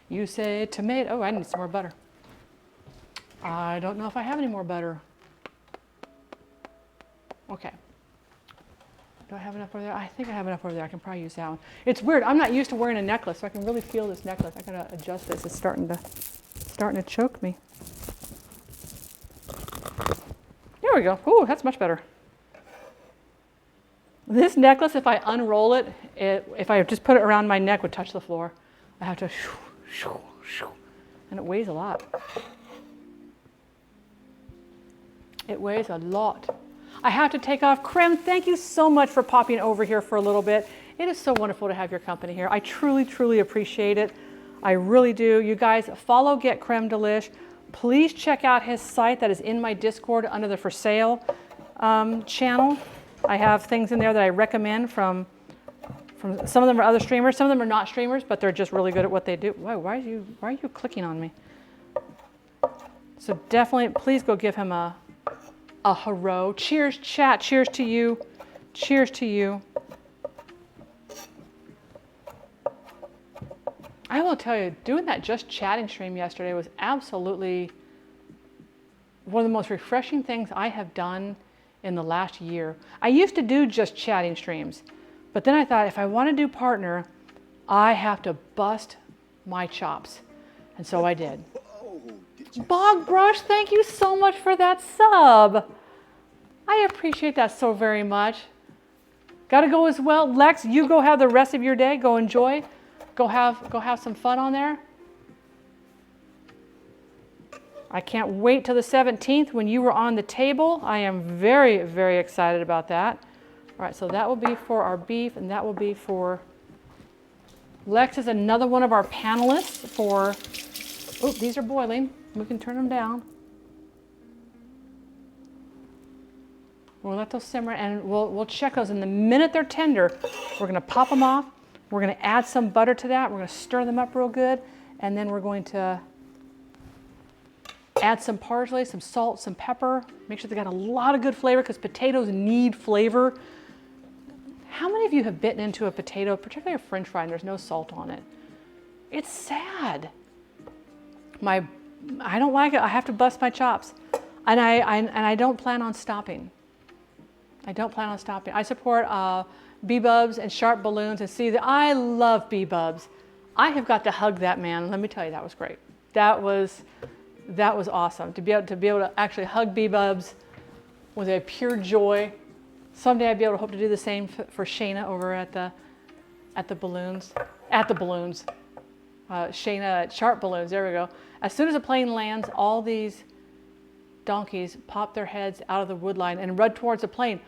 You say tomato. Oh, I need some more butter. I don't know if I have any more butter. Okay. Do I have enough over there? I think I have enough over there. I can probably use that one. It's weird. I'm not used to wearing a necklace, so I can really feel this necklace. I gotta adjust this. It's starting to choke me. There we go. Ooh, that's much better. This necklace, if I unroll it, if I just put it around my neck, would touch the floor. I have to shoo, shoo, shoo, and it weighs a lot. It weighs a lot. I have to take off. Krem, thank you so much for popping over here for a little bit. It is so wonderful to have your company here. I truly, truly appreciate it. I really do. You guys follow Get Creme Delish. Please check out his site that is in my Discord under the For Sale channel. I have things in there that I recommend from some of them are other streamers. Some of them are not streamers, but they're just really good at what they do. Why are you clicking on me? So definitely, please go give him a hurrah. Cheers, chat. Cheers to you. Cheers to you. I will tell you, doing that just chatting stream yesterday was absolutely one of the most refreshing things I have done in the last year. I used to do just chatting streams, but then I thought if I want to do partner, I have to bust my chops. And so I did. Bog Brush, thank you so much for that sub. I appreciate that so very much. Gotta go as well. Lex, you go have the rest of your day. Go enjoy. Go have some fun on there. I can't wait till the 17th when you were on the table. I am very, very excited about that. All right, so that will be for our beef, and that will be for Lex is another one of our panelists for, oh, these are boiling. We can turn them down. We'll let those simmer, and we'll check those. And the minute they're tender, we're gonna pop them off. We're gonna add some butter to that. We're gonna stir them up real good, and then we're going to add some parsley, some salt, some pepper. Make sure they got a lot of good flavor because potatoes need flavor. How many of you have bitten into a potato, particularly a French fry, and there's no salt on it? It's sad. I don't like it. I have to bust my chops, and I don't plan on stopping. I don't plan on stopping. I support B-Bubs and Sharp Balloons, and see that I love B-Bubs. I have got to hug that man. Let me tell you, that was great. That was awesome. To be able to actually hug B-Bubs was a pure joy. Someday I'd be able to hope to do the same for Shayna over at the balloons. Shayna at Sharp Balloons. There we go. As soon as a plane lands, all these donkeys pop their heads out of the wood line and run towards the plane.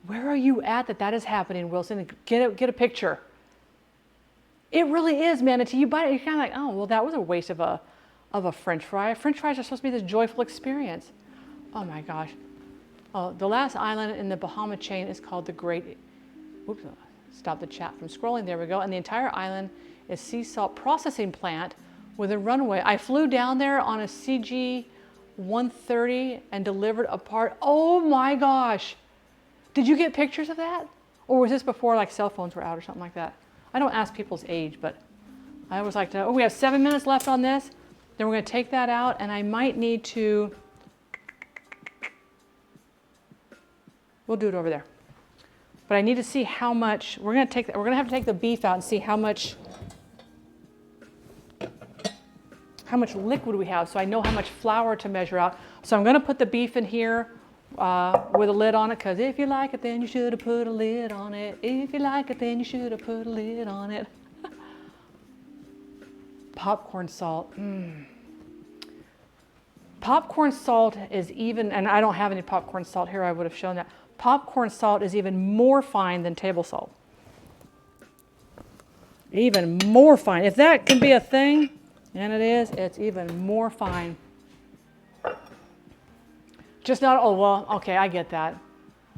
Where are you at that is happening, Wilson? Get a picture. It really is, Manatee. You bite it, you're kind of like, oh, well, that was a waste of a French fry. French fries are supposed to be this joyful experience. Oh my gosh. Oh, the last island in the Bahama chain is called the Great. Oops, stop the chat from scrolling. There we go. And the entire island is sea salt processing plant with a runway. I flew down there on a CG 130 and delivered a part. Oh my gosh. Did you get pictures of that? Or was this before like cell phones were out or something like that? I don't ask people's age, but I always like to know. Oh, we have 7 minutes left on this. Then we're going to take that out, and I might need to, we'll do it over there. But I need to see how much, we're going to have to take the beef out and see how much liquid we have so I know how much flour to measure out. So I'm going to put the beef in here with a lid on it, because if you like it, then you should have put a lid on it. If you like it, then you should have put a lid on it. Popcorn salt. Popcorn salt is even, and I don't have any popcorn salt here, I would have shown that. Popcorn salt is even more fine than table salt. Even more fine. If that can be a thing, and it is, it's even more fine. Just not, oh, well, okay, I get that.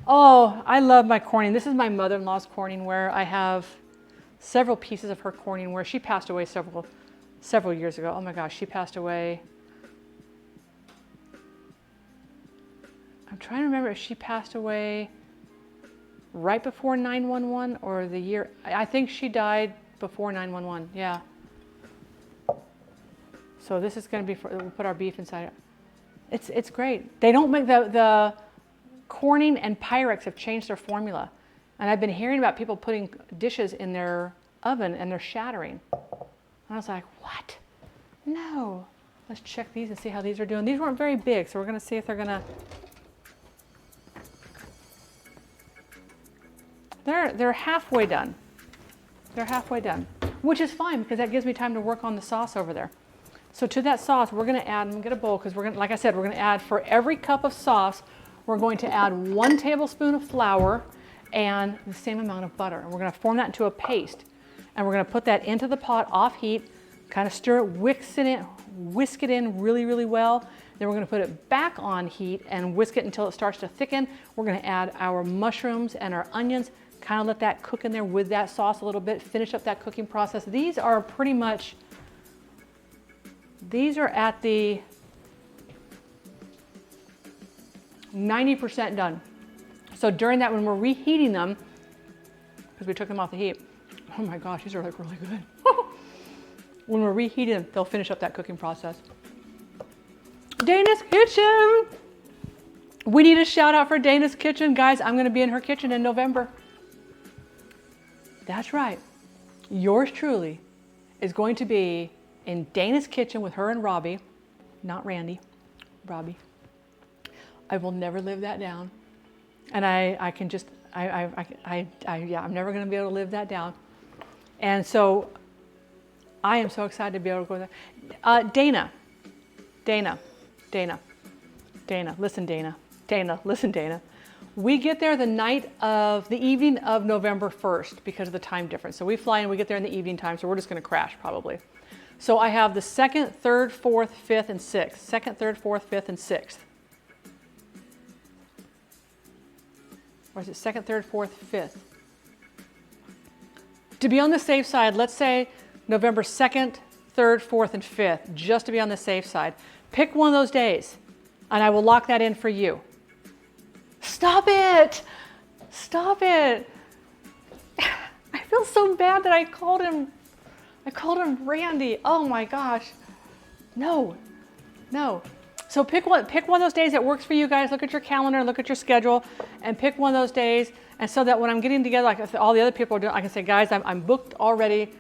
Oh, I love my corning. This is my mother-in-law's corning ware. I have several pieces of her corning ware. She passed away several years ago. Oh my gosh, she passed away. I'm trying to remember if she passed away right before 9/11 or the year. I think she died before 9/11, yeah. So this is going to be for, we'll put our beef inside it. It's great. They don't make the Corning and Pyrex have changed their formula. And I've been hearing about people putting dishes in their oven and they're shattering. And I was like, what? No. Let's check these and see how these are doing. These weren't very big, so we're going to see if they're going to... They're halfway done. They're halfway done, which is fine because that gives me time to work on the sauce over there. So to that sauce, we're going to add, I'm going to get a bowl because we're going to, like I said, we're going to add for every cup of sauce, we're going to add 1 tablespoon of flour and the same amount of butter. And we're going to form that into a paste. And we're going to put that into the pot off heat, kind of stir it, whisk it in really, really well. Then we're going to put it back on heat and whisk it until it starts to thicken. We're going to add our mushrooms and our onions, kind of let that cook in there with that sauce a little bit, finish up that cooking process. These are pretty much, these are at the 90% done. So during that, when we're reheating them, because we took them off the heat, oh my gosh, these are like really good. When we're reheating them, they'll finish up that cooking process. Dana's Kitchen. We need a shout out for Dana's Kitchen. Guys, I'm going to be in her kitchen in November. That's right. Yours truly is going to be in Dana's kitchen with her and Robbie, not Randy, Robbie. I will never live that down. And I can just, yeah, I'm never going to be able to live that down. And so I am so excited to be able to go there. Dana, listen, Dana. We get there the evening of November 1st because of the time difference. So we fly in, we get there in the evening time, so we're just going to crash probably. So I have the 2nd, 3rd, 4th, 5th, and 6th. 2nd, 3rd, 4th, 5th, and 6th. Or is it 2nd, 3rd, 4th, 5th? To be on the safe side, let's say November 2nd, 3rd, 4th, and 5th, just to be on the safe side. Pick one of those days, and I will lock that in for you. Stop it! Stop it! I feel so bad that I called him Randy. Oh my gosh. No. So pick one of those days that works for you guys. Look at your calendar, look at your schedule, and pick one of those days. And so that when I'm getting together, like all the other people are doing, I can say, guys, I'm booked already,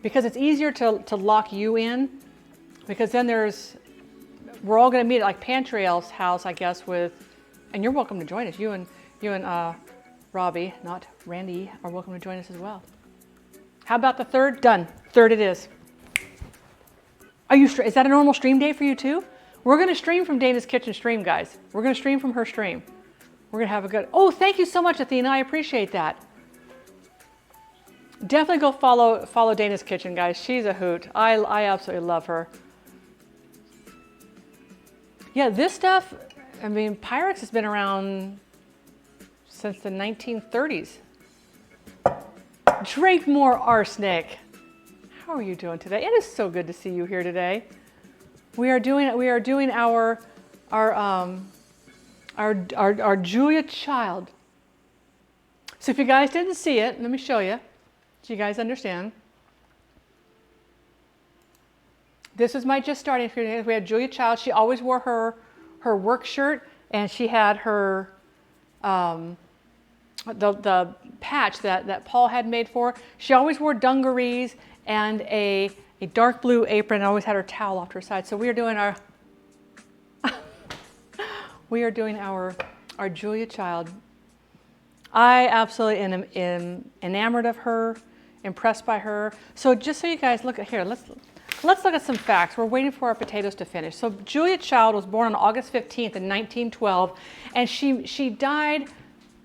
because it's easier to lock you in, because then we're all going to meet at like Pantrail's house, I guess, and you're welcome to join us. You and Robbie, not Randy, are welcome to join us as well. How about the 3rd? Done. 3rd it is. Is that a normal stream day for you too? We're going to stream from Dana's Kitchen stream, guys. We're going to stream from her stream. We're going to have a good... Oh, thank you so much, Athena. I appreciate that. Definitely go follow Dana's Kitchen, guys. She's a hoot. I absolutely love her. Yeah, this stuff, I mean, Pyrex has been around since the 1930s. Drink more arsenic. How are you doing today? It is so good to see you here today. We are doing our Julia Child. So if you guys didn't see it, let me show you, so you guys understand. This was my just starting. We had Julia Child. She always wore her work shirt, and she had her the patch that Paul had made for her. She always wore dungarees and a dark blue apron, and always had her towel off to her side. So we are doing our Julia Child. I absolutely am enamored of her, impressed by her. So just so you guys look at here, let's look at some facts. We're waiting for our potatoes to finish. So Julia Child was born on August 15th in 1912, and she died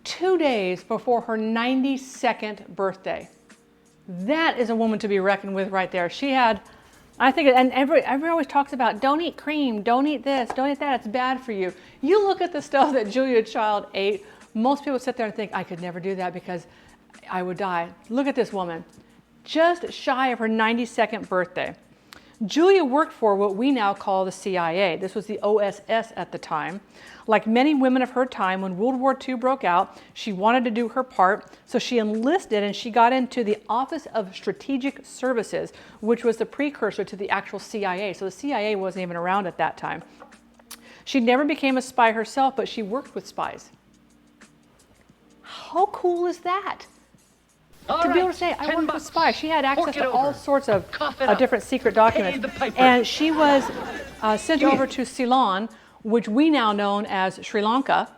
2 days before her 92nd birthday. That is a woman to be reckoned with right there. She had, I think, and everybody always talks about, don't eat cream, don't eat this, don't eat that, it's bad for you. You look at the stuff that Julia Child ate, most people sit there and think, I could never do that because I would die. Look at this woman, just shy of her 92nd birthday. Julia worked for what we now call the CIA. This was the OSS at the time. Like many women of her time, when World War II broke out, she wanted to do her part, so she enlisted and she got into the Office of Strategic Services, which was the precursor to the actual CIA. So the CIA wasn't even around at that time. She never became a spy herself, but she worked with spies. How cool is that? To be able to say, I worked with spies. She had access to all sorts of different secret documents. And she was sent over to Ceylon, which we now know as Sri Lanka,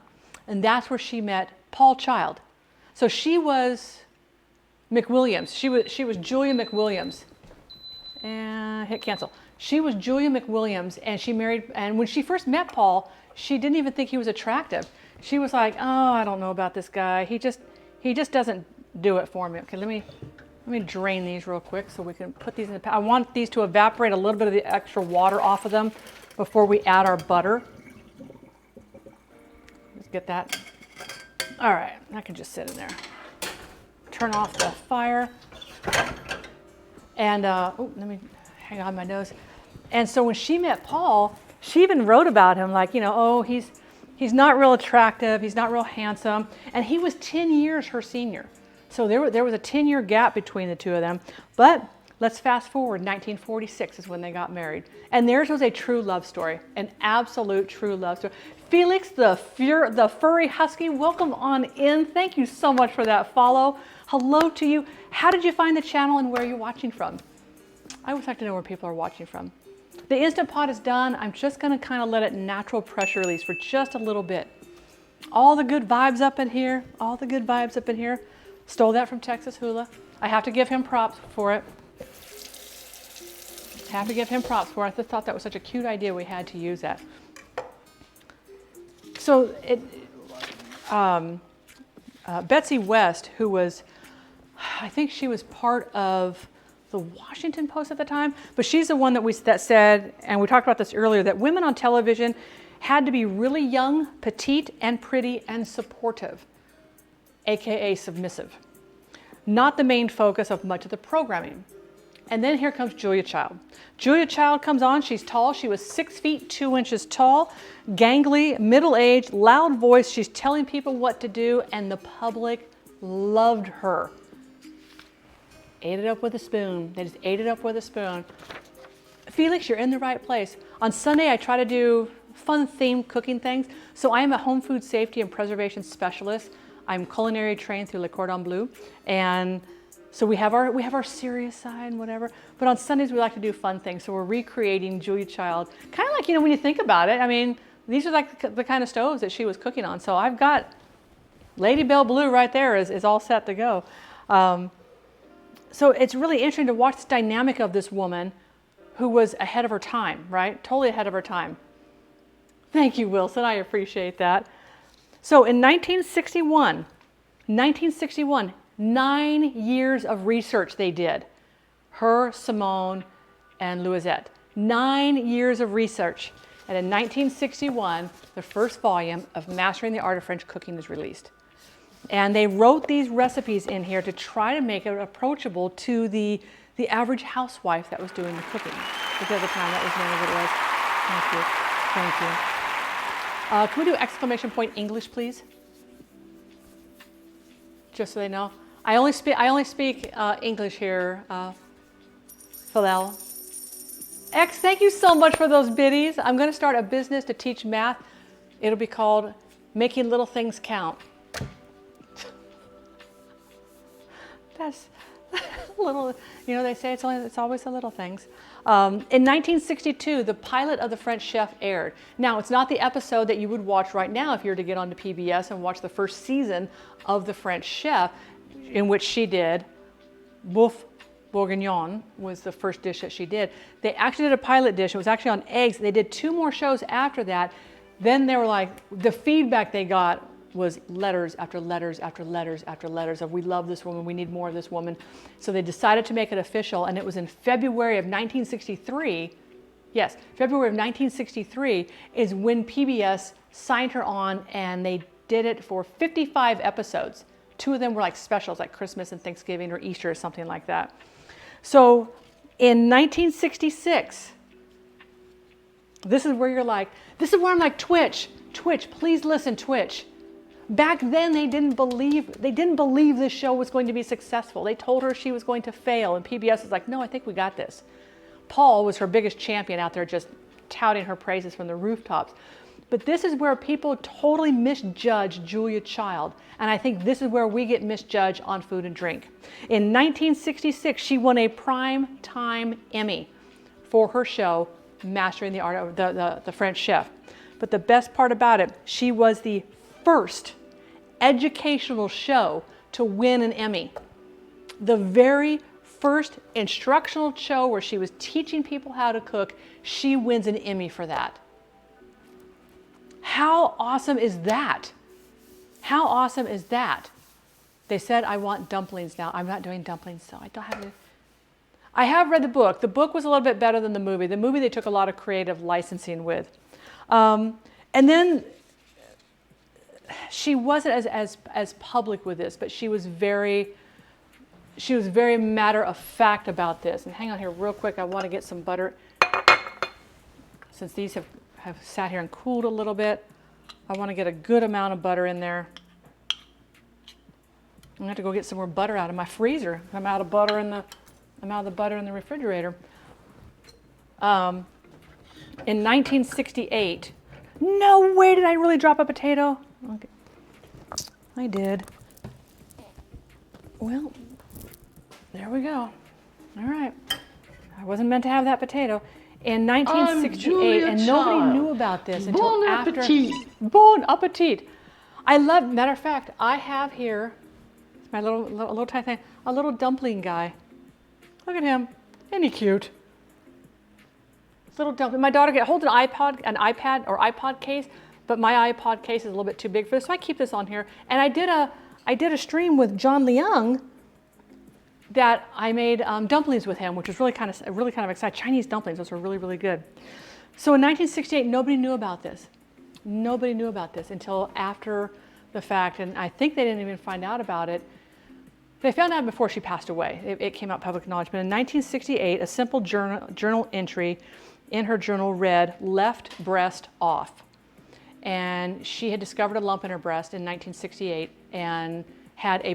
and that's where she met Paul Child. So she was McWilliams. She was Julia McWilliams. And hit cancel. She was Julia McWilliams, and she married, and when she first met Paul, she didn't even think he was attractive. She was like, oh, I don't know about this guy. He just doesn't do it for me. Okay, let me drain these real quick so we can put these in the, I want these to evaporate a little bit of the extra water off of them before we add our butter. Let's get that. All right, that can just sit in there. Turn off the fire. And, oh, let me hang on my nose. And so when she met Paul, she even wrote about him like, you know, oh, he's not real attractive, he's not real handsome, and he was 10 years her senior. So there was a 10-year gap between the two of them. But let's fast forward, 1946 is when they got married. And theirs was a true love story, an absolute true love story. Felix, the furry husky, welcome on in. Thank you so much for that follow. Hello to you. How did you find the channel and where are you watching from? I always like to know where people are watching from. The Instant Pot is done. I'm just gonna kind of let it natural pressure release for just a little bit. All the good vibes up in here, all the good vibes up in here. Stole that from Texas Hula. I have to give him props for it. Have to give him props for it. I just thought that was such a cute idea we had to use that. So Betsy West, who was, I think she was part of the Washington Post at the time, but she's the one that said, and we talked about this earlier, that women on television had to be really young, petite, and pretty, and supportive, aka submissive. Not the main focus of much of the programming. And then here comes Julia Child. Julia Child comes on, she's tall, she was 6 feet 2 inches tall, gangly, middle-aged, loud voice, she's telling people what to do, and the public loved her. Ate it up with a spoon. They just ate it up with a spoon. Felix, you're in the right place. On Sunday, I try to do fun themed cooking things. So I am a home food safety and preservation specialist. I'm culinary trained through Le Cordon Bleu. And so we have our serious side and whatever. But on Sundays, we like to do fun things. So we're recreating Julia Child. Kind of like, you know, when you think about it, I mean, these are like the kind of stoves that she was cooking on. So I've got Lady Belle Blue right there is all set to go. So it's really interesting to watch the dynamic of this woman who was ahead of her time, right? Totally ahead of her time. Thank you, Wilson. I appreciate that. So in 1961, 9 years of research they did. Her, Simone, and Louisette. 9 years of research. And in 1961, the first volume of Mastering the Art of French Cooking is released. And they wrote these recipes in here to try to make it approachable to the average housewife that was doing the cooking. Because at the time, that was mainly what it was. Thank you. Thank you. Can we do exclamation point English, please? Just so they know. I only speak English here, Philel. X, thank you so much for those biddies. I'm going to start a business to teach math. It'll be called Making Little Things Count. That's little, you know, they say it's always the little things. In 1962, the pilot of The French Chef aired. Now, it's not the episode that you would watch right now if you were to get onto PBS and watch the first season of The French Chef, in which she did boeuf bourguignon was the first dish that she did. They actually did a pilot dish. It was actually on eggs. They did 2 more shows after that. Then they were like, the feedback they got was letters after letters after letters after letters of, we love this woman, we need more of this woman. So they decided to make it official, and it was in February of 1963, yes, February of 1963 is when PBS signed her on, and they did it for 55 episodes. 2 of them were like specials, like Christmas and Thanksgiving or Easter or something like that. So In 1966, this is where you're like, this is where I'm like, Twitch, please listen, Twitch. Back then they didn't believe this show was going to be successful. They told her she was going to fail, and PBS was like, no, I think we got this. Paul was her biggest champion out there, just touting her praises from the rooftops. But this is where people totally misjudge Julia Child, and I think this is where we get misjudged on food and drink. In 1966, she won a Prime Time Emmy for her show, Mastering the Art of the French Chef. But the best part about it, she was the first educational show to win an Emmy. The very first instructional show where she was teaching people how to cook, she wins an Emmy for that. How awesome is that? How awesome is that? They said, I want dumplings now. I'm not doing dumplings, so I don't have to. I have read the book. The book was a little bit better than the movie. The movie they took a lot of creative licensing with. And then she wasn't as public with this, but she was very matter of fact about this. And hang on here real quick. I want to get some butter. Since these have sat here and cooled a little bit, I want to get a good amount of butter in there. I'm gonna have to go get some more butter out of my freezer. I'm out of the butter in the refrigerator. In 1968, no way did I really drop a potato? Okay. I did. Well, there we go. All right. I wasn't meant to have that potato. In 1968, and nobody knew about this until after. Bon appetit. Bon appetit. I love, matter of fact, I have here my little tiny thing, a little dumpling guy. Look at him. Isn't he cute? Little dumpling. My daughter holds an iPad or iPod case, but my iPod case is a little bit too big for this, so I keep this on here. And I did a stream with John Leung that I made dumplings with him, which was really kind of exciting. Chinese dumplings, those were really, really good. So in 1968, nobody knew about this. Nobody knew about this until after the fact, and I think they didn't even find out about it. They found out before she passed away. It came out public knowledge. But in 1968, a simple journal entry in her journal read, left breast off. And she had discovered a lump in her breast in 1968 and had a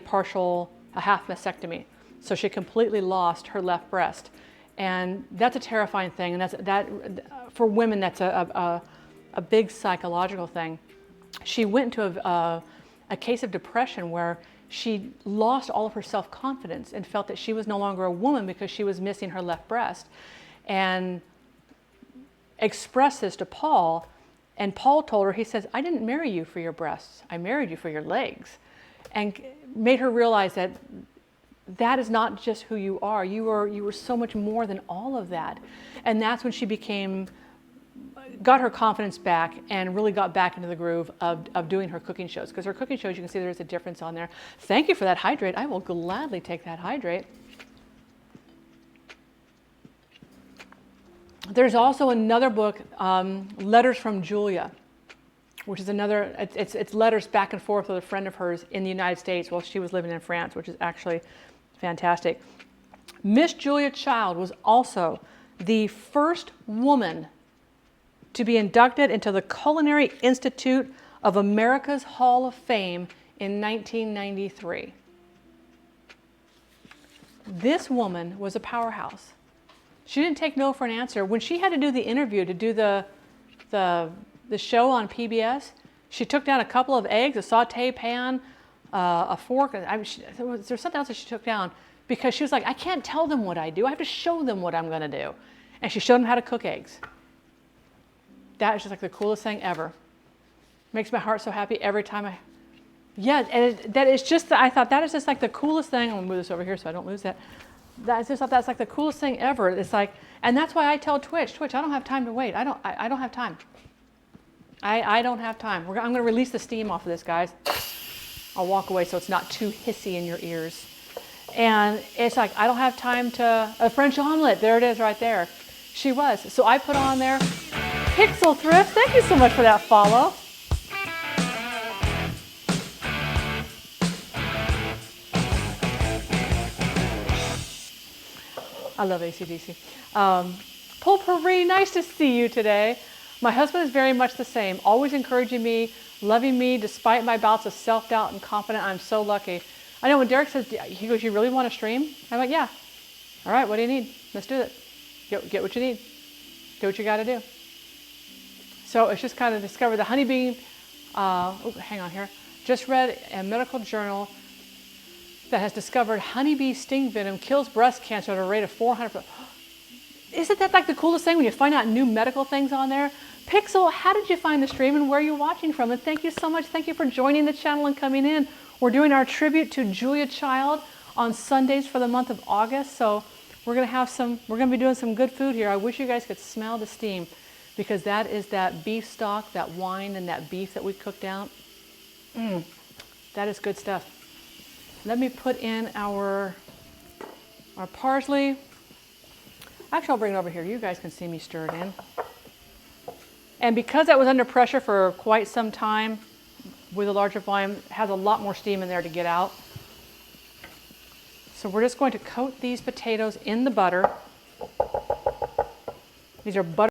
half mastectomy. So she completely lost her left breast. And that's a terrifying thing. And that for women, that's a big psychological thing. She went into a case of depression where she lost all of her self-confidence and felt that she was no longer a woman because she was missing her left breast. And expressed this to Paul, and Paul told her, he says, I didn't marry you for your breasts, I married you for your legs. And made her realize that that is not just who you are. You were so much more than all of that. And that's when she got her confidence back and really got back into the groove of doing her cooking shows. Because her cooking shows, you can see there's a difference on there. Thank you for that hydrate. I will gladly take that hydrate. There's also another book, Letters from Julia, which is another, it's letters back and forth with a friend of hers in the United States while she was living in France, which is actually fantastic. Miss Julia Child was also the first woman to be inducted into the Culinary Institute of America's Hall of Fame in 1993. This woman was a powerhouse. She didn't take no for an answer. When she had to do the interview, to do the show on PBS, she took down a couple of eggs, a saute pan, a fork. There's something else that she took down because she was like, I can't tell them what I do. I have to show them what I'm going to do. And she showed them how to cook eggs. That is just like the coolest thing ever. Makes my heart so happy every time I thought that is just like the coolest thing. I'm going to move this over here so I don't lose that. That's like the coolest thing ever. It's like, and that's why I tell Twitch, I don't have time to wait. I don't have time. I don't have time. I'm going to release the steam off of this, guys. I'll walk away so it's not too hissy in your ears. And it's like, I don't have time to, a French omelet. There it is right there. She was. So I put on there, Pixel Thrift. Thank you so much for that follow. I love AC/DC. Pulpery, nice to see you today. My husband is very much the same, always encouraging me, loving me despite my bouts of self-doubt and confident. I'm so lucky. I know when Derek says, he goes, you really want to stream? I'm like, yeah. All right, what do you need? Let's do it. Get what you need. Do what you got to do. So it's just kind of discovered the honeybee, hang on here. Just read a medical journal that has discovered honeybee sting venom kills breast cancer at a rate of 400%. Isn't that like the coolest thing when you find out new medical things on there? Pixel, how did you find the stream and where are you watching from? And thank you so much. Thank you for joining the channel and coming in. We're doing our tribute to Julia Child on Sundays for the month of August. So we're gonna be doing some good food here. I wish you guys could smell the steam because that is that beef stock, that wine and that beef that we cooked out. That is good stuff. Let me put in our parsley. Actually, I'll bring it over here. You guys can see me stir it in. And because that was under pressure for quite some time with a larger volume, it has a lot more steam in there to get out. So we're just going to coat these potatoes in the butter. These are butter.